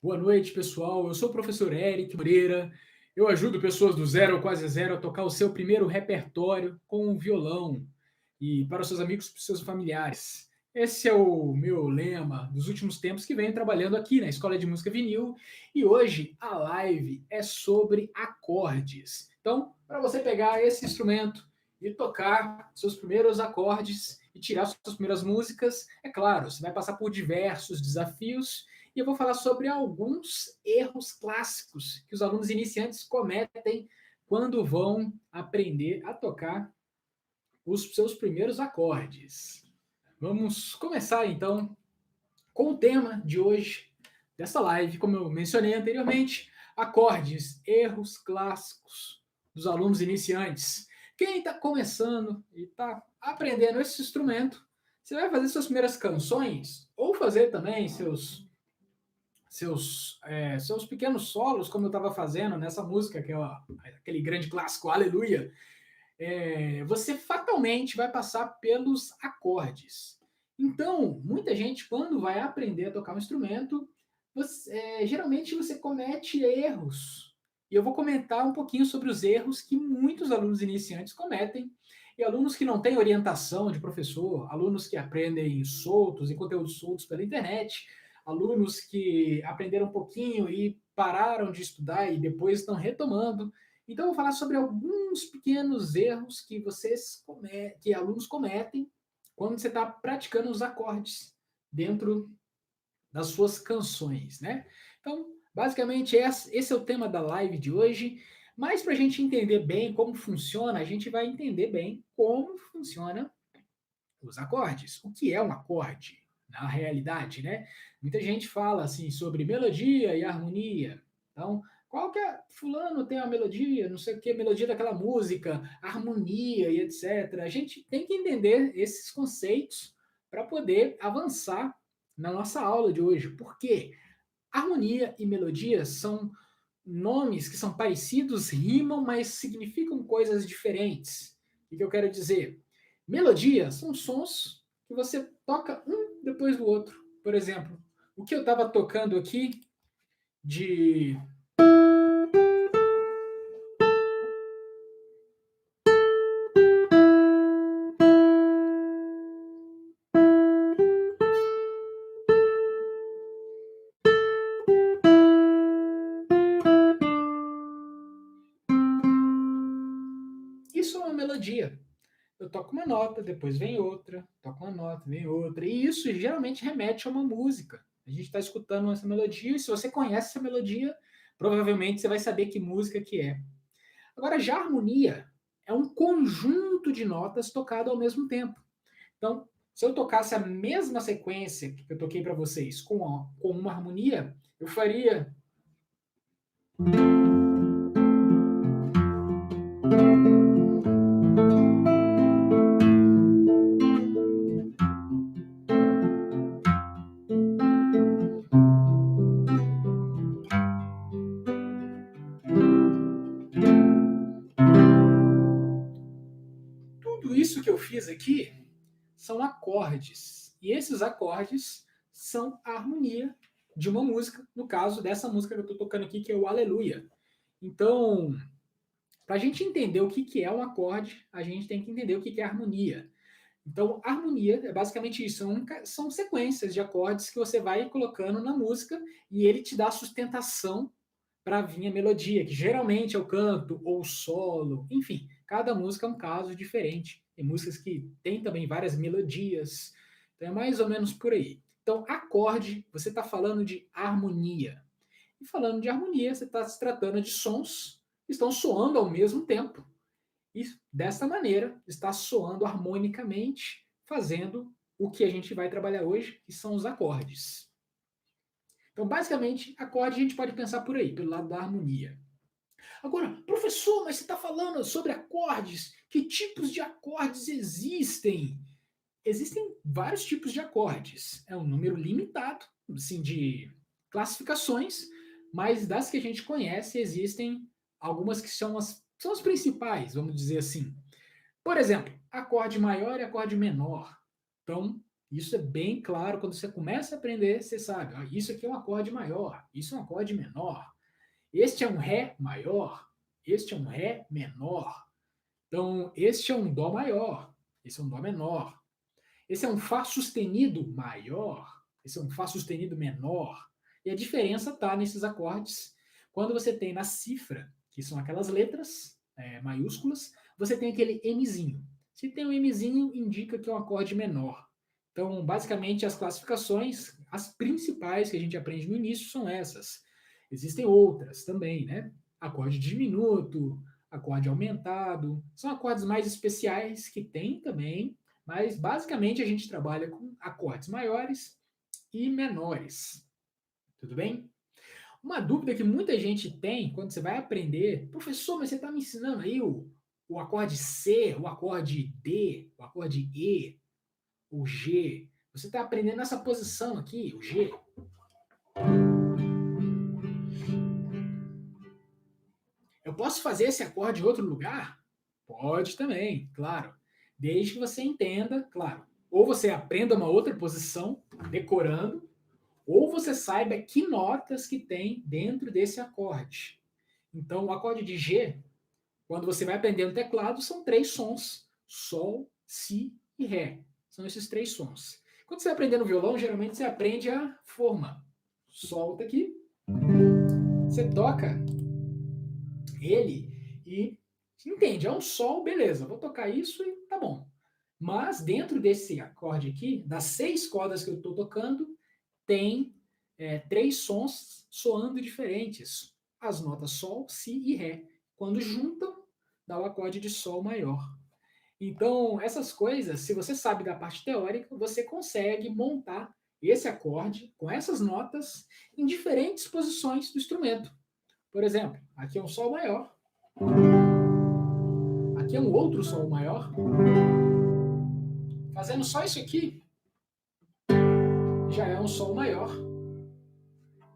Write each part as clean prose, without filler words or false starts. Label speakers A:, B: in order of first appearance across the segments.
A: Boa noite, pessoal. Eu sou o professor Eric Moreira. Eu ajudo pessoas do zero ao quase zero a tocar o seu primeiro repertório com o violão e para os seus amigos e para os seus familiares. Esse é o meu lema dos últimos tempos que venho trabalhando aqui na Escola de Música Vinil e hoje a live é sobre acordes. Então, para você pegar esse instrumento e tocar seus primeiros acordes e tirar suas primeiras músicas, é claro, você vai passar por diversos desafios e eu vou falar sobre alguns erros clássicos que os alunos iniciantes cometem quando vão aprender a tocar os seus primeiros acordes. Vamos começar então com o tema de hoje dessa live, como eu mencionei anteriormente, acordes, erros clássicos dos alunos iniciantes. Quem está começando e está aprendendo esse instrumento, você vai fazer suas primeiras canções ou fazer também seus pequenos solos, como eu estava fazendo nessa música, que é aquele grande clássico Aleluia, você fatalmente vai passar pelos acordes. Então, muita gente, quando vai aprender a tocar um instrumento, geralmente você comete erros. E eu vou comentar um pouquinho sobre os erros que muitos alunos iniciantes cometem, e alunos que não têm orientação de professor, alunos que aprendem soltos, em conteúdos soltos pela internet, alunos que aprenderam um pouquinho e pararam de estudar e depois estão retomando. Então, eu vou falar sobre alguns pequenos erros que alunos cometem quando você está praticando os acordes dentro das suas canções, né? Então, basicamente, esse é o tema da live de hoje. Mas para a gente entender bem como funciona, a gente vai entender bem como funciona os acordes. O que é um acorde na realidade, né? Muita gente fala assim sobre melodia e harmonia. Então, qual que é? Fulano tem uma melodia, não sei o que, melodia daquela música, harmonia e etc. A gente tem que entender esses conceitos para poder avançar na nossa aula de hoje. Por quê? Harmonia e melodia são nomes que são parecidos, rimam, mas significam coisas diferentes. O que eu quero dizer? Melodia são sons que você toca um depois do outro. Por exemplo, o que eu estava tocando aqui de. Isso é uma melodia. Eu toco uma nota, depois vem outra, toco uma nota, vem outra. E isso geralmente remete a uma música. A gente está escutando essa melodia, e se você conhece essa melodia, provavelmente você vai saber que música que é. Agora, já a harmonia é um conjunto de notas tocado ao mesmo tempo. Então, se eu tocasse a mesma sequência que eu toquei para vocês com uma harmonia, eu faria. Tudo isso que eu fiz aqui são acordes. E esses acordes são a harmonia de uma música, no caso dessa música que eu estou tocando aqui, que é o Aleluia. Então, para a gente entender o que é um acorde, a gente tem que entender o que é harmonia. Então, harmonia é basicamente isso, são sequências de acordes que você vai colocando na música e ele te dá sustentação para vir a melodia, que geralmente é o canto ou o solo, enfim, cada música é um caso diferente. Tem músicas que têm também várias melodias, então é mais ou menos por aí. Então, acorde, você está falando de harmonia. E falando de harmonia, você está se tratando de sons que estão soando ao mesmo tempo. E desta maneira está soando harmonicamente, fazendo o que a gente vai trabalhar hoje, que são os acordes. Então, basicamente, acorde a gente pode pensar por aí, pelo lado da harmonia. Agora, professor, mas você está falando sobre acordes? Que tipos de acordes existem? Existem vários tipos de acordes. É um número limitado, assim, de classificações, mas das que a gente conhece, existem algumas que são as principais, vamos dizer assim. Por exemplo, acorde maior e acorde menor. Então, Isso é bem claro quando você começa a aprender, você sabe, isso aqui é um acorde maior, isso é um acorde menor, este é um Ré maior, este é um Ré menor. Então, este é um Dó maior, esse é um Dó menor. Esse é um Fá sustenido maior, esse é um Fá sustenido menor. E a diferença está nesses acordes. Quando você tem na cifra, que são aquelas letras maiúsculas, você tem aquele Mzinho. Se tem um Mzinho, indica que é um acorde menor. Então, basicamente, as classificações, as principais que a gente aprende no início são essas. Existem outras também, né? Acorde diminuto, acorde aumentado, são acordes mais especiais que tem também, mas basicamente a gente trabalha com acordes maiores e menores. Tudo bem? Uma dúvida que muita gente tem quando você vai aprender, professor, mas você está me ensinando aí o acorde C, o acorde D, o acorde E, o G. Você está aprendendo essa posição aqui, o G. Eu posso fazer esse acorde em outro lugar? Pode também, claro. Desde que você entenda, claro. Ou você aprenda uma outra posição, decorando, ou você saiba que notas que tem dentro desse acorde. Então, o acorde de G, quando você vai aprender no teclado, são 3 sons: Sol, Si e Ré. São esses 3 sons. Quando você aprender no violão, geralmente você aprende a forma. Solta aqui, você toca ele e entende, é um sol, beleza, vou tocar isso e tá bom. Mas dentro desse acorde aqui, das 6 cordas que eu estou tocando, tem 3 sons soando diferentes. As notas Sol, Si e Ré. Quando juntam, dá o acorde de Sol maior. Então, essas coisas, se você sabe da parte teórica, você consegue montar esse acorde com essas notas em diferentes posições do instrumento. Por exemplo, aqui é um Sol maior, aqui é um outro Sol maior. Fazendo só isso aqui, já é um Sol maior.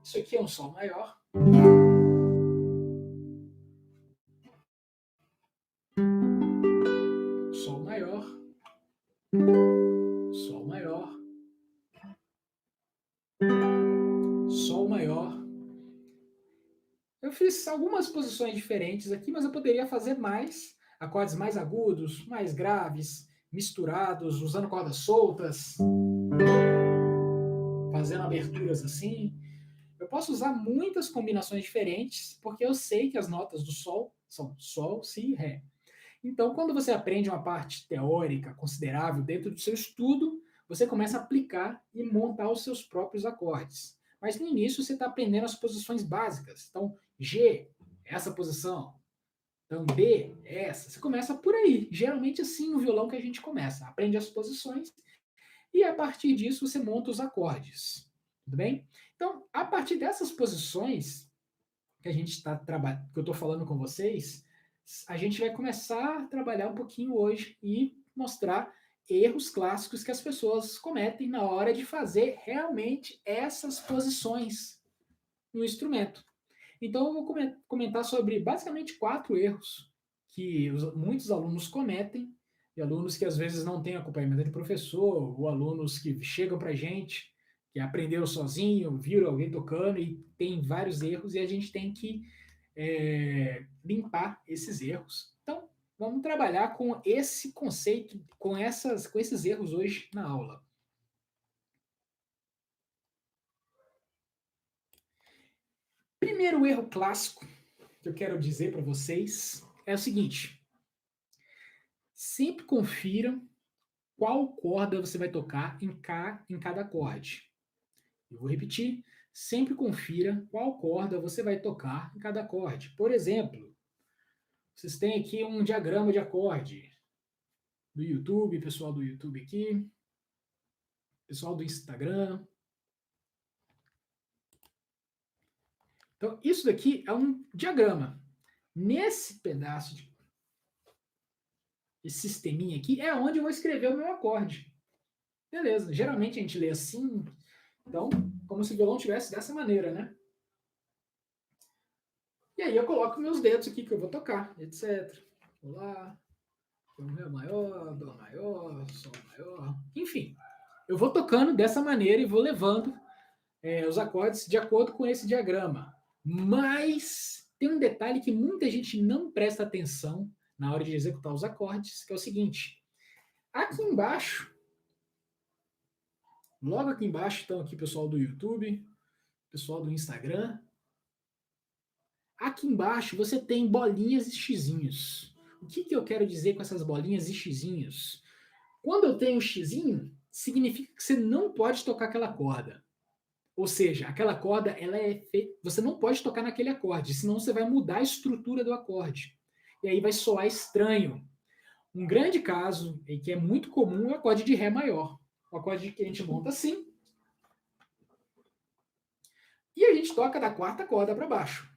A: Isso aqui é um Sol maior. Sol maior. Sol maior. Sol maior. Eu fiz algumas posições diferentes aqui, mas eu poderia fazer mais. Acordes mais agudos, mais graves, misturados, usando cordas soltas, fazendo aberturas assim. Eu posso usar muitas combinações diferentes, porque eu sei que as notas do Sol são Sol, Si e Ré. Então, quando você aprende uma parte teórica considerável dentro do seu estudo, você começa a aplicar e montar os seus próprios acordes. Mas no início você está aprendendo as posições básicas. Então, G, essa posição. Então, B, essa. Você começa por aí. Geralmente assim no violão que a gente começa. Aprende as posições e a partir disso você monta os acordes. Tudo bem? Então, a partir dessas posições que a gente está trabalhando, que eu estou falando com vocês, a gente vai começar a trabalhar um pouquinho hoje e mostrar erros clássicos que as pessoas cometem na hora de fazer realmente essas posições no instrumento. Então, eu vou comentar sobre basicamente 4 erros que muitos alunos cometem, e alunos que às vezes não têm acompanhamento de professor, ou alunos que chegam para a gente, que aprenderam sozinho, viram alguém tocando e tem vários erros, e a gente tem que limpar esses erros. Então, vamos trabalhar com esse conceito, com esses erros hoje na aula. Primeiro erro clássico que eu quero dizer para vocês é o seguinte: sempre confira qual corda você vai tocar em cada acorde. Eu vou repetir, sempre confira qual corda você vai tocar em cada acorde. Por exemplo, vocês têm aqui um diagrama de acorde do YouTube, pessoal do YouTube aqui, pessoal do Instagram. Então, isso daqui é um diagrama. Nesse pedaço de esse sisteminha aqui é onde eu vou escrever o meu acorde. Beleza, geralmente a gente lê assim, então, como se o violão tivesse dessa maneira, né? E aí eu coloco meus dedos aqui que eu vou tocar, etc. Vou lá, Ré maior, Dó maior, Sol maior, enfim. eu vou tocando dessa maneira e vou levando os acordes de acordo com esse diagrama. Mas tem um detalhe que muita gente não presta atenção na hora de executar os acordes, que é o seguinte. Aqui embaixo, logo aqui embaixo, estão aqui o pessoal do YouTube, pessoal do Instagram. Aqui embaixo você tem bolinhas e xizinhos. O que eu quero dizer com essas bolinhas e xizinhos? Quando eu tenho um xizinho, significa que você não pode tocar aquela corda. Ou seja, aquela corda, você não pode tocar naquele acorde, senão você vai mudar a estrutura do acorde. E aí vai soar estranho. Um grande caso, e que é muito comum, é o acorde de Ré maior. O acorde que a gente monta assim. E a gente toca da quarta corda para baixo.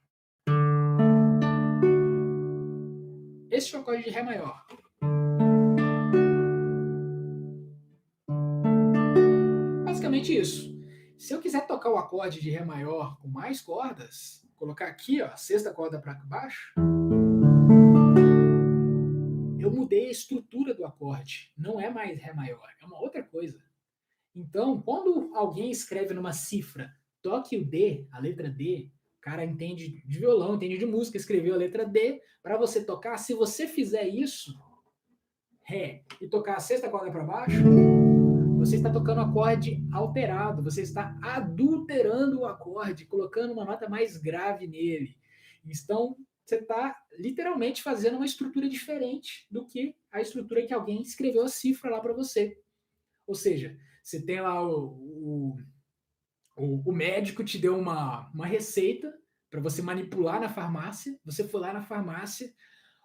A: Esse é o acorde de Ré maior. Basicamente isso. Se eu quiser tocar o acorde de Ré maior com mais cordas, colocar aqui, ó, a sexta corda para baixo, eu mudei a estrutura do acorde. Não é mais Ré maior, é uma outra coisa. Então, quando alguém escreve numa cifra, toque o D, a letra D, o cara entende de violão, entende de música, escreveu a letra D, para você tocar, se você fizer isso, Ré, e tocar a sexta corda para baixo, você está tocando o acorde alterado, você está adulterando o acorde, colocando uma nota mais grave nele. Então, você está literalmente fazendo uma estrutura diferente do que a estrutura que alguém escreveu a cifra lá para você. Ou seja, você tem lá o médico te deu uma receita para você manipular na farmácia, você foi lá na farmácia,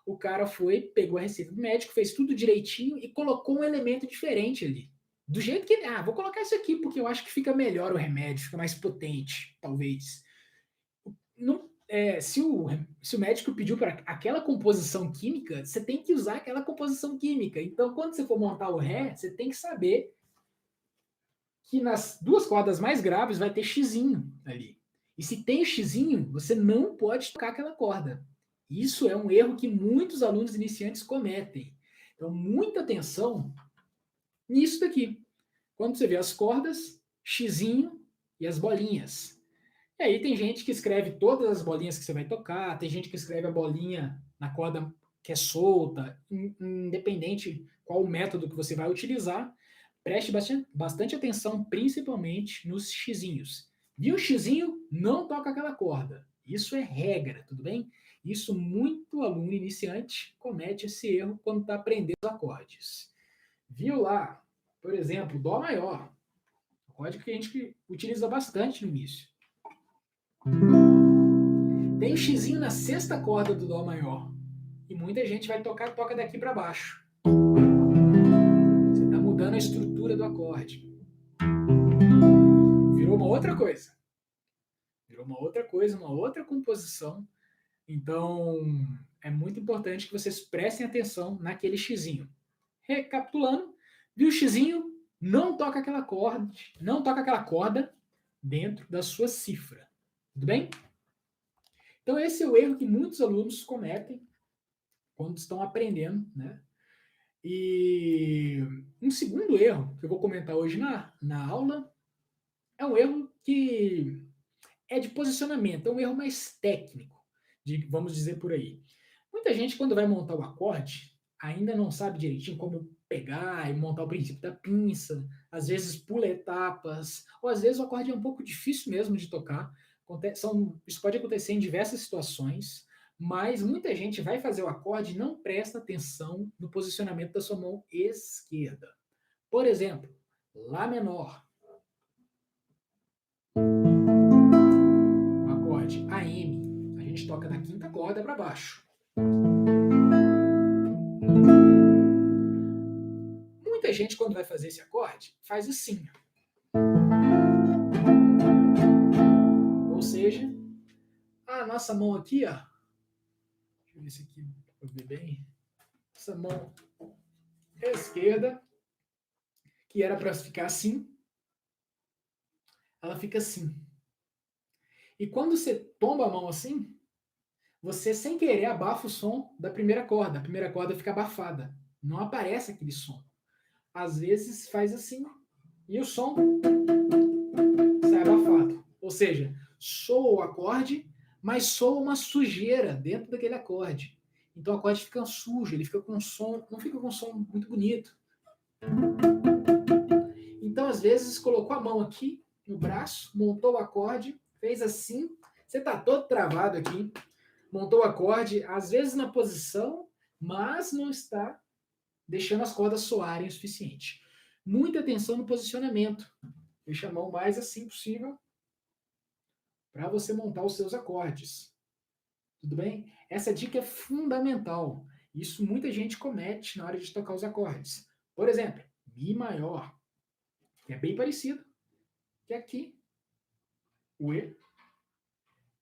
A: o cara foi, pegou a receita do médico, fez tudo direitinho e colocou um elemento diferente ali. Do jeito que, vou colocar isso aqui porque eu acho que fica melhor o remédio, fica mais potente, talvez. Não, se o médico pediu para aquela composição química, você tem que usar aquela composição química. Então, quando você for montar o Ré, você tem que saber que nas duas cordas mais graves vai ter xizinho ali. E se tem xizinho, você não pode tocar aquela corda. Isso é um erro que muitos alunos iniciantes cometem. Então, muita atenção nisso daqui. Quando você vê as cordas, xizinho e as bolinhas. E aí tem gente que escreve todas as bolinhas que você vai tocar, tem gente que escreve a bolinha na corda que é solta, independente qual o método que você vai utilizar, preste bastante atenção, principalmente nos xizinhos. Viu o xizinho? Não toca aquela corda. Isso é regra, tudo bem? Isso muito aluno iniciante comete esse erro quando está aprendendo os acordes. Viu lá, por exemplo, Dó maior, acorde que a gente utiliza bastante no início. Tem o xizinho na sexta corda do Dó maior. E muita gente vai toca daqui para baixo. Você está mudando a estrutura do acorde. Virou uma outra coisa. Virou uma outra coisa, uma outra composição. Então, é muito importante que vocês prestem atenção naquele xizinho. Recapitulando, viu o xizinho? Não toca aquela corda dentro da sua cifra. Tudo bem? Então, esse é o erro que muitos alunos cometem quando estão aprendendo, né? E um segundo erro que eu vou comentar hoje na aula é um erro que é de posicionamento, é um erro mais técnico, vamos dizer por aí. Muita gente, quando vai montar o acorde, ainda não sabe direitinho como pegar e montar o princípio da pinça, às vezes pula etapas, ou às vezes o acorde é um pouco difícil mesmo de tocar. Isso pode acontecer em diversas situações, mas muita gente vai fazer o acorde e não presta atenção no posicionamento da sua mão esquerda. Por exemplo, Lá menor. O acorde AM, a gente toca da quinta corda para baixo. Muita gente, quando vai fazer esse acorde, faz assim. Ou seja, a nossa mão aqui, ó. Deixa eu ver se aqui para ver bem. Essa mão esquerda, que era para ficar assim, ela fica assim. E quando você tomba a mão assim, você sem querer abafa o som da primeira corda. A primeira corda fica abafada. Não aparece aquele som. Às vezes faz assim. e o som sai abafado. Ou seja, soa o acorde, mas soa uma sujeira dentro daquele acorde. Então o acorde fica sujo, ele fica com som, não fica com um som muito bonito. Então, às vezes, colocou a mão aqui no braço, montou o acorde, fez assim, você está todo travado aqui, montou o acorde, às vezes na posição, mas não está deixando as cordas soarem o suficiente. Muita atenção no posicionamento. Deixa a mão mais assim possível para você montar os seus acordes. Tudo bem? Essa dica é fundamental. Isso muita gente comete na hora de tocar os acordes. Por exemplo, Mi maior, que é bem parecido, que é aqui, o E.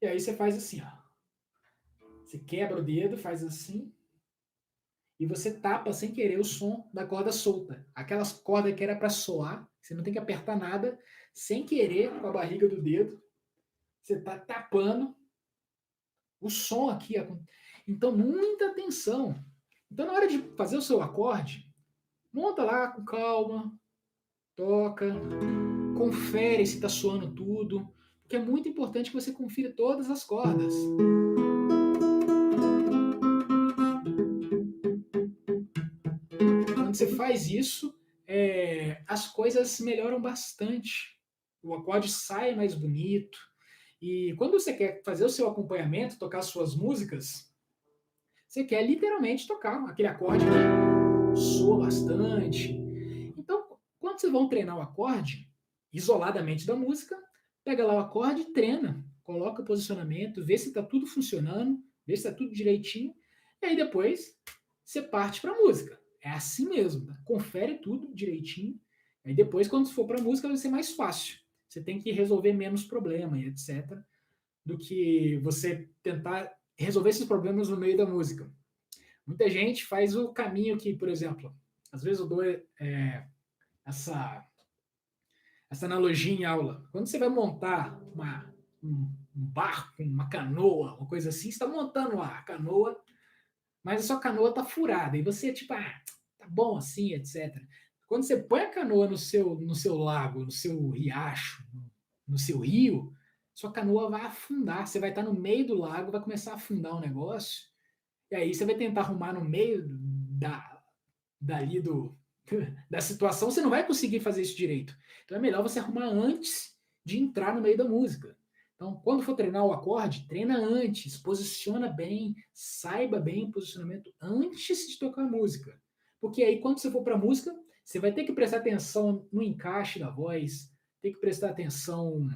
A: E aí você faz assim, ó. Você quebra o dedo, faz assim, e você tapa sem querer o som da corda solta. Aquelas cordas que era para soar, você não tem que apertar nada, sem querer, com a barriga do dedo, você está tapando o som aqui. Então, muita atenção. Então, na hora de fazer o seu acorde, monta lá com calma, toca, confere se está soando tudo, porque é muito importante que você confira todas as cordas. Quando você faz isso, as coisas melhoram bastante. O acorde sai mais bonito. E quando você quer fazer o seu acompanhamento, tocar suas músicas, você quer literalmente tocar aquele acorde que soa bastante. Então, quando vocês vão treinar o acorde, isoladamente da música, pega lá o acorde e treina. Coloca o posicionamento, vê se está tudo funcionando, vê se está tudo direitinho. E aí depois você parte para a música. É assim mesmo, tá? Confere tudo direitinho. Aí depois, quando for para a música, vai ser mais fácil. Você tem que resolver menos problema e etc. Do que você tentar resolver esses problemas no meio da música. Muita gente faz o caminho que, por exemplo, às vezes eu dou essa, essa analogia em aula. Quando você vai montar um barco, uma canoa, uma coisa assim, você está montando a canoa, mas a sua canoa está furada. E você, tipo, tá bom assim, etc. Quando você põe a canoa no seu lago, no seu riacho, no seu rio, sua canoa vai afundar. Você vai estar no meio do lago, vai começar a afundar o negócio. E aí você vai tentar arrumar no meio dali da situação, você não vai conseguir fazer isso direito. Então é melhor você arrumar antes de entrar no meio da música. Então, quando for treinar o acorde, treina antes, posiciona bem, saiba bem o posicionamento antes de tocar a música. Porque aí, quando você for para a música, você vai ter que prestar atenção no encaixe da voz, ter que prestar atenção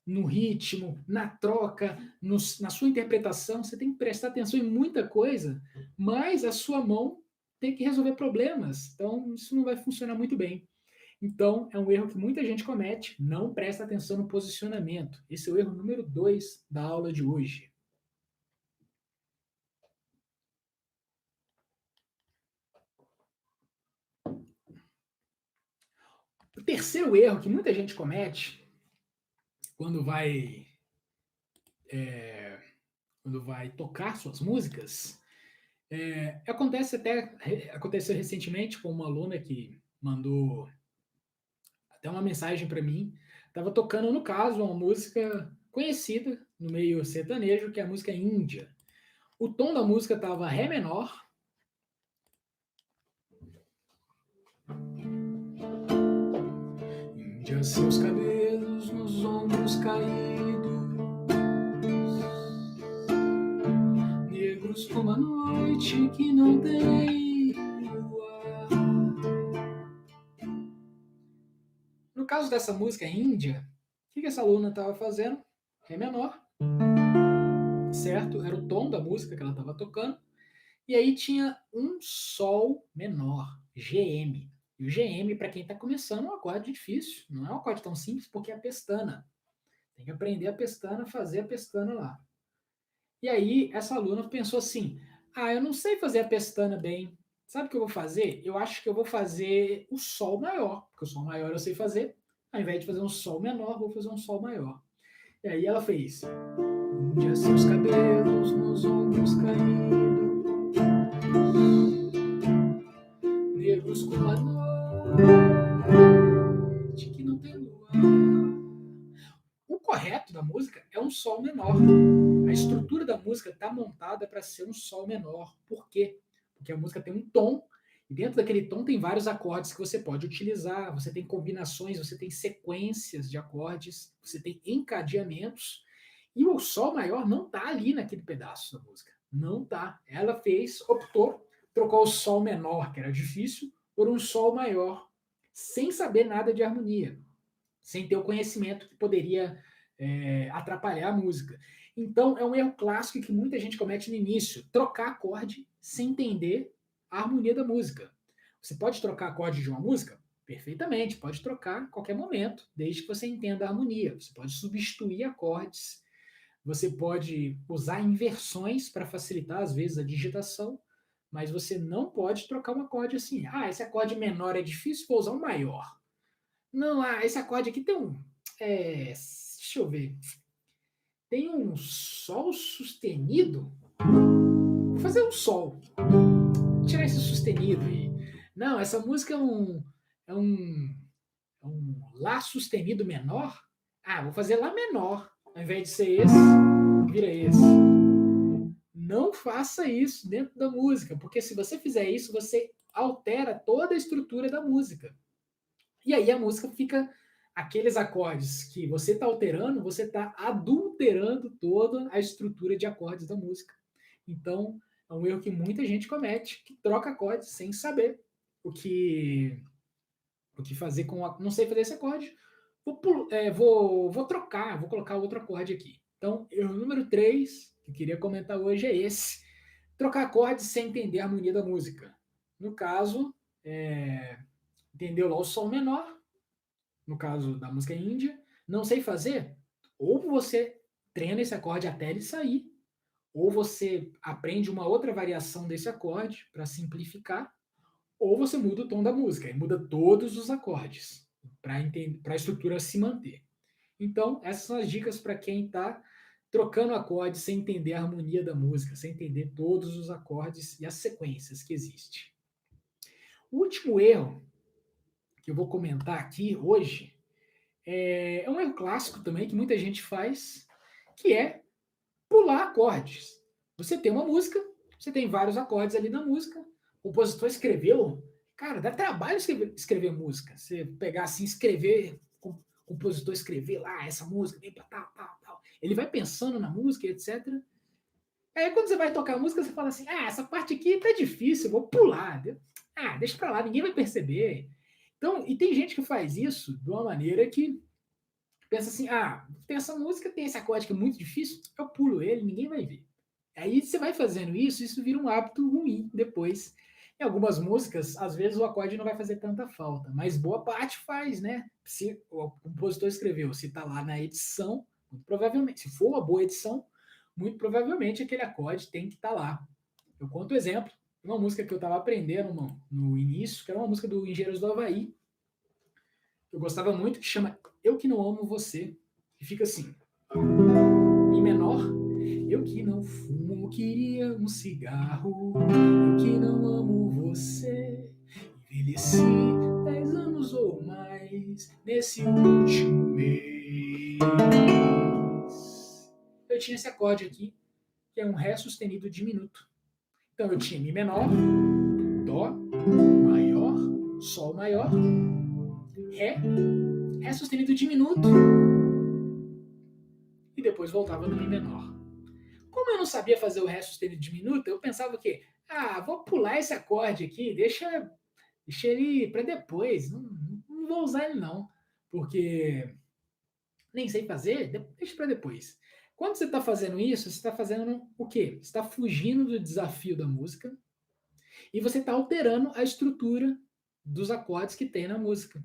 A: no ritmo, na troca, na sua interpretação. Você tem que prestar atenção em muita coisa, mas a sua mão tem que resolver problemas. Então, isso não vai funcionar muito bem. Então, é um erro que muita gente comete, não presta atenção no posicionamento. Esse é o erro número 2 da aula de hoje. O terceiro erro que muita gente comete quando vai tocar suas músicas, aconteceu recentemente com uma aluna que mandou até uma mensagem para mim. Estava tocando, no caso, uma música conhecida no meio sertanejo, que é a música Índia. O tom da música estava Ré menor. Índia, seus cabelos nos ombros caídos, negros como a noite que não tem luar. No caso dessa música Índia, o que essa aluna estava fazendo? Ré menor, certo? Era o tom da música que ela estava tocando. E aí tinha um Sol menor, GM. E o GM, para quem está começando, é um acorde difícil. Não é um acorde tão simples porque é a pestana. Tem que aprender a pestana, fazer a pestana lá. E aí essa aluna pensou assim: eu não sei fazer a pestana bem. Sabe o que eu vou fazer? Eu acho que eu vou fazer o Sol maior, porque o Sol maior eu sei fazer. Ao invés de fazer um Sol menor, vou fazer um Sol maior. E aí ela fez: um dia seus cabelos nos ombros caídos, negros como a noite da música é um sol menor. A estrutura da música está montada para ser um sol menor. Por quê? Porque a música tem um tom, e dentro daquele tom tem vários acordes que você pode utilizar, você tem combinações, você tem sequências de acordes, você tem encadeamentos, e o sol maior não está ali naquele pedaço da música. Não está. Ela optou, trocou o sol menor, que era difícil, por um sol maior, sem saber nada de harmonia, sem ter o conhecimento que poderia atrapalhar a música. Então, é um erro clássico que muita gente comete no início, trocar acorde sem entender a harmonia da música. Você pode trocar acorde de uma música? Perfeitamente, pode trocar a qualquer momento, desde que você entenda a harmonia. Você pode substituir acordes, você pode usar inversões para facilitar, às vezes, a digitação, mas você não pode trocar um acorde assim. Ah, esse acorde menor é difícil, vou usar um maior. Não, esse acorde aqui tem um. Deixa eu ver. Tem um sol sustenido. Vou fazer um sol. Vou tirar esse sustenido aí. Não, essa música é um Lá sustenido menor. Ah, vou fazer Lá menor. Ao invés de ser esse, vira esse. Não faça isso dentro da música, porque se você fizer isso, você altera toda a estrutura da música. E aí a música fica aqueles acordes que você está alterando, você está adulterando toda a estrutura de acordes da música. Então, é um erro que muita gente comete, que troca acordes sem saber o que fazer com não sei fazer esse acorde, vou trocar, vou colocar outro acorde aqui. Então, erro número 3 que eu queria comentar hoje é esse: trocar acordes sem entender a harmonia da música. No caso, entendeu lá o sol menor, no caso da música índia, não sei fazer, ou você treina esse acorde até ele sair, ou você aprende uma outra variação desse acorde para simplificar, ou você muda o tom da música, e muda todos os acordes para a estrutura se manter. Então, essas são as dicas para quem está trocando acordes sem entender a harmonia da música, sem entender todos os acordes e as sequências que existem. O último erro que eu vou comentar aqui hoje é um erro clássico também que muita gente faz, que é pular acordes. Você tem uma música, você tem vários acordes ali na música, o compositor escreveu, cara, dá trabalho escrever música. Você pegar assim, escrever, o compositor escrever lá, essa música, vem pra tal, tal, tal. Ele vai pensando na música, etc. Aí quando você vai tocar a música, você fala assim, essa parte aqui tá difícil, vou pular. Deixa pra lá, ninguém vai perceber. Então, e tem gente que faz isso de uma maneira que pensa assim, tem essa música, tem esse acorde que é muito difícil, eu pulo ele, ninguém vai ver. Aí você vai fazendo isso vira um hábito ruim depois. Em algumas músicas, às vezes o acorde não vai fazer tanta falta, mas boa parte faz, né? Se o compositor escreveu, se tá lá na edição, muito provavelmente, se for uma boa edição, muito provavelmente aquele acorde tem que estar lá. Eu conto o exemplo de uma música que eu estava aprendendo no início, que era uma música do Engenheiros do Havaí, eu gostava muito, que chama Eu Que Não Amo Você, e fica assim, Mi menor, eu que não fumo, queria um cigarro, eu que não amo você, envelheci 10 anos ou mais nesse último mês. Eu tinha esse acorde aqui, que é um Ré sustenido diminuto. Então eu tinha Mi menor, Dó, maior, Sol maior, Ré sustenido diminuto, e depois voltava no Mi menor. Como eu não sabia fazer o Ré sustenido diminuto, eu pensava que, vou pular esse acorde aqui, deixa ele para depois, não vou usar ele não, porque nem sei fazer, deixa para depois. Quando você está fazendo isso, você está fazendo o quê? Você está fugindo do desafio da música e você está alterando a estrutura dos acordes que tem na música.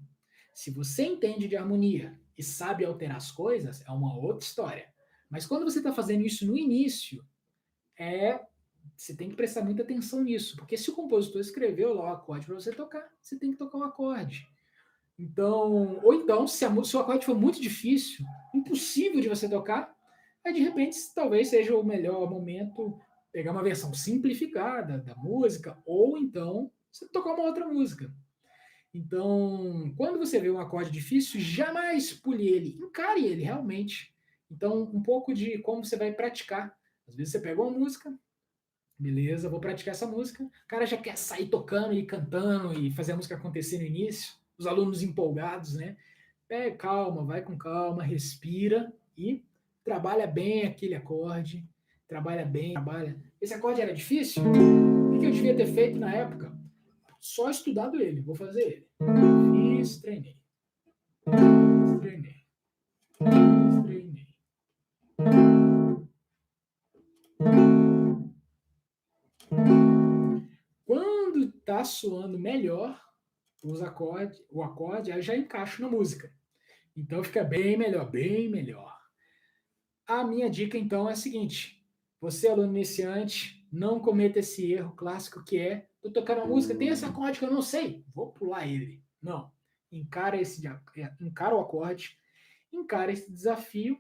A: Se você entende de harmonia e sabe alterar as coisas, é uma outra história. Mas quando você está fazendo isso no início, você tem que prestar muita atenção nisso, porque se o compositor escreveu lá o acorde para você tocar, você tem que tocar o acorde. Então, ou então, se o acorde for muito difícil, impossível de você tocar, aí de repente talvez seja o melhor momento pegar uma versão simplificada da música, ou então você tocar uma outra música. Então, quando você vê um acorde difícil, jamais pule ele, encare ele realmente Então, um pouco de como você vai praticar. Às vezes você pega uma música, beleza, vou praticar essa música, o cara já quer sair tocando e cantando e fazer a música acontecer no início, os alunos empolgados, né? Pega calma, vai com calma, respira e trabalha bem aquele acorde, trabalha bem, trabalha. Esse acorde era difícil? O que eu devia ter feito na época? Só estudado ele, vou fazer ele. Fiz, treinei, treinei, treinei. Quando tá soando melhor o acorde, aí já encaixo na música. Então fica bem melhor, bem melhor. A minha dica então é a seguinte: você, aluno iniciante, não cometa esse erro clássico que é: tô tocando a música, tem esse acorde que eu não sei, vou pular ele. Não. Encara o acorde, encara esse desafio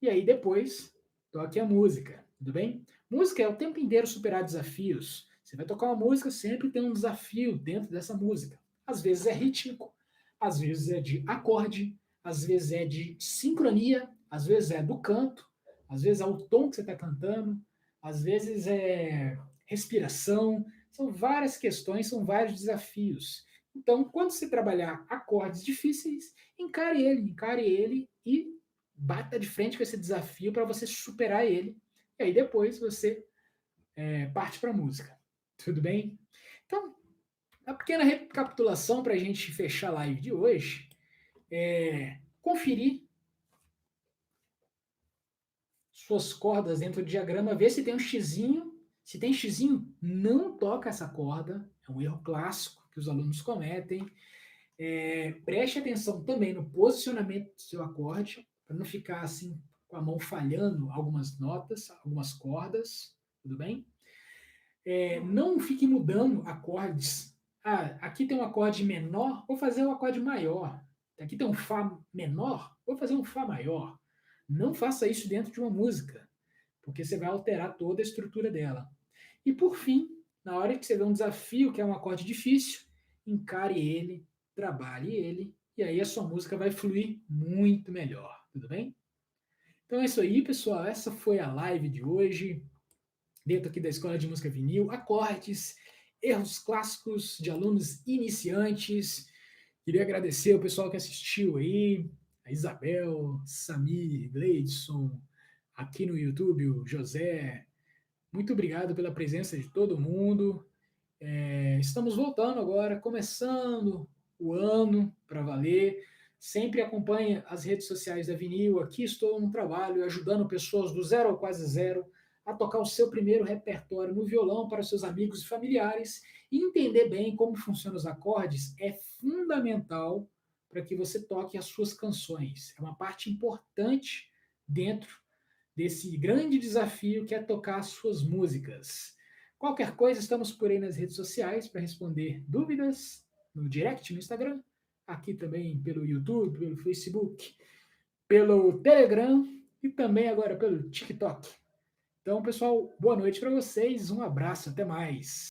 A: e aí depois toque a música, tudo bem? Música é o tempo inteiro superar desafios. Você vai tocar uma música, sempre tem um desafio dentro dessa música. Às vezes é rítmico, às vezes é de acorde, às vezes é de sincronia, às vezes é do canto, às vezes é o tom que você está cantando, às vezes é respiração. São várias questões, são vários desafios. Então, quando você trabalhar acordes difíceis, encare ele e bata de frente com esse desafio para você superar ele. E aí depois você parte para a música. Tudo bem? Então, a pequena recapitulação para a gente fechar a live de hoje é conferir suas cordas dentro do diagrama, ver se tem um xizinho. Se tem xizinho, não toca essa corda. É um erro clássico que os alunos cometem. Preste atenção também no posicionamento do seu acorde, para não ficar assim com a mão falhando algumas notas, algumas cordas, tudo bem? Não fique mudando acordes. Ah, aqui tem um acorde menor, vou fazer um acorde maior. Aqui tem um Fá menor, vou fazer um Fá maior. Não faça isso dentro de uma música, porque você vai alterar toda a estrutura dela. E por fim, na hora que você vê um desafio que é um acorde difícil, encare ele, trabalhe ele, e aí a sua música vai fluir muito melhor, tudo bem? Então é isso aí, pessoal. Essa foi a live de hoje, dentro aqui da Escola de Música Vinil, acordes, erros clássicos de alunos iniciantes. Queria agradecer o pessoal que assistiu aí, a Isabel, Samir, Gleidson, aqui no YouTube, o José. Muito obrigado pela presença de todo mundo. Estamos voltando agora, começando o ano para valer. Sempre acompanhe as redes sociais da Vinil. Aqui estou no trabalho ajudando pessoas do zero ao quase zero a tocar o seu primeiro repertório no violão para seus amigos e familiares. E entender bem como funcionam os acordes é fundamental para que você toque as suas canções. É uma parte importante dentro desse grande desafio que é tocar as suas músicas. Qualquer coisa, estamos por aí nas redes sociais para responder dúvidas, no direct, no Instagram, aqui também pelo YouTube, pelo Facebook, pelo Telegram e também agora pelo TikTok. Então, pessoal, boa noite para vocês, um abraço, até mais.